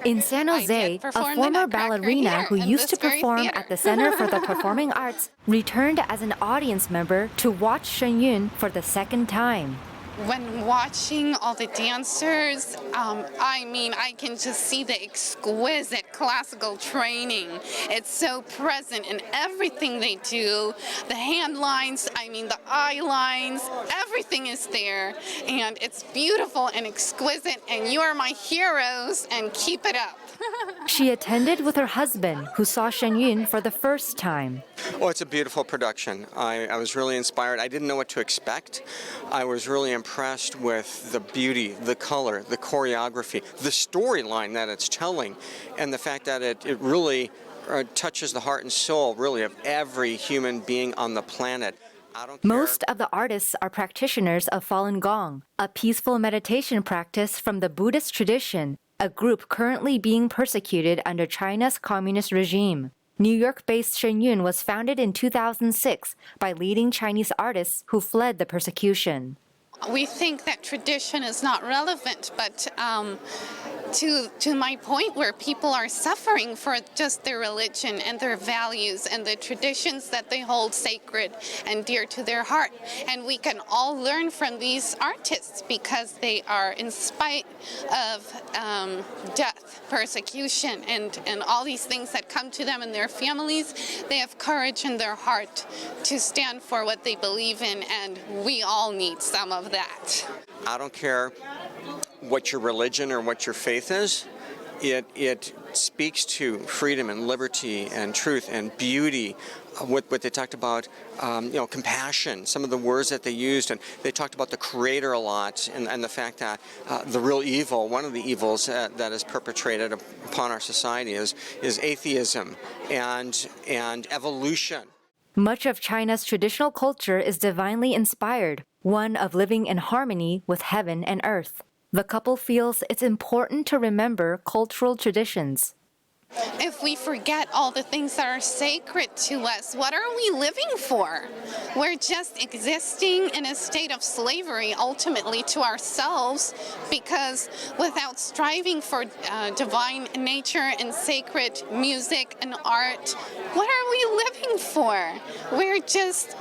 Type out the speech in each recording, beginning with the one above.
In San Jose, a former ballerina who used to perform at the Center for the Performing Arts returned as an audience member to watch Shen Yun for the second time. When watching all the dancers, I can just see the exquisite classical training. It's so present in everything they do. The hand lines, the eye lines, everything is there. And it's beautiful and exquisite, and you are my heroes, and keep it up. She attended with her husband, who saw Shen Yun for the first time. Oh, it's a beautiful production. I was really inspired. I didn't know what to expect. I was really impressed with the beauty, the color, the choreography, the storyline that it's telling, and the fact that it really touches the heart and soul, really, of every human being on the planet. Most of the artists are practitioners of Falun Gong, a peaceful meditation practice from the Buddhist tradition, a group currently being persecuted under China's communist regime. New York-based Shen Yun was founded in 2006 by leading Chinese artists who fled the persecution. We think that tradition is not relevant, but to my point, where people are suffering for just their religion and their values and the traditions that they hold sacred and dear to their heart. And we can all learn from these artists because they are, in spite of death, persecution, and all these things that come to them and their families, they have courage in their heart to stand for what they believe in, and we all need some of that. I don't care what your religion or what your faith is. It speaks to freedom and liberty and truth and beauty. What they talked about, compassion, some of the words that they used, and they talked about the Creator a lot, and the fact that the real evil, one of the evils that is perpetrated upon our society is atheism and evolution. Much of China's traditional culture is divinely inspired, one of living in harmony with heaven and earth. The couple feels it's important to remember cultural traditions. If we forget all the things that are sacred to us, what are we living for? We're just existing in a state of slavery, ultimately, to ourselves, because without striving for divine nature and sacred music and art, what are we living for? We're just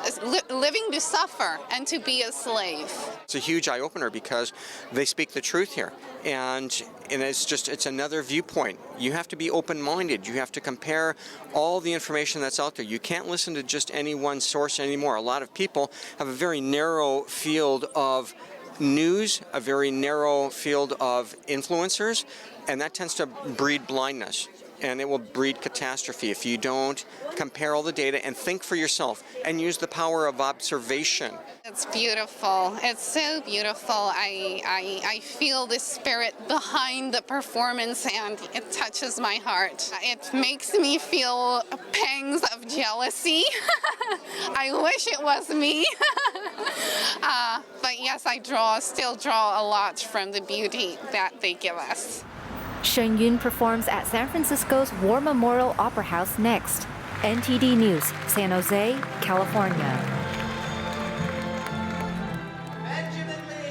living to suffer and to be a slave. It's a huge eye-opener because they speak the truth here, and it's another viewpoint. You have to be open-minded. You have to compare all the information that's out there. You can't listen to just any one source anymore. A lot of people have a very narrow field of news, a very narrow field of influencers, and that tends to breed blindness. And it will breed catastrophe if you don't compare all the data and think for yourself and use the power of observation. It's beautiful. It's so beautiful. I feel the spirit behind the performance, and it touches my heart. It makes me feel pangs of jealousy. I wish it was me. But yes, I still draw a lot from the beauty that they give us. Shen Yun performs at San Francisco's War Memorial Opera House next. NTD News, San Jose, California.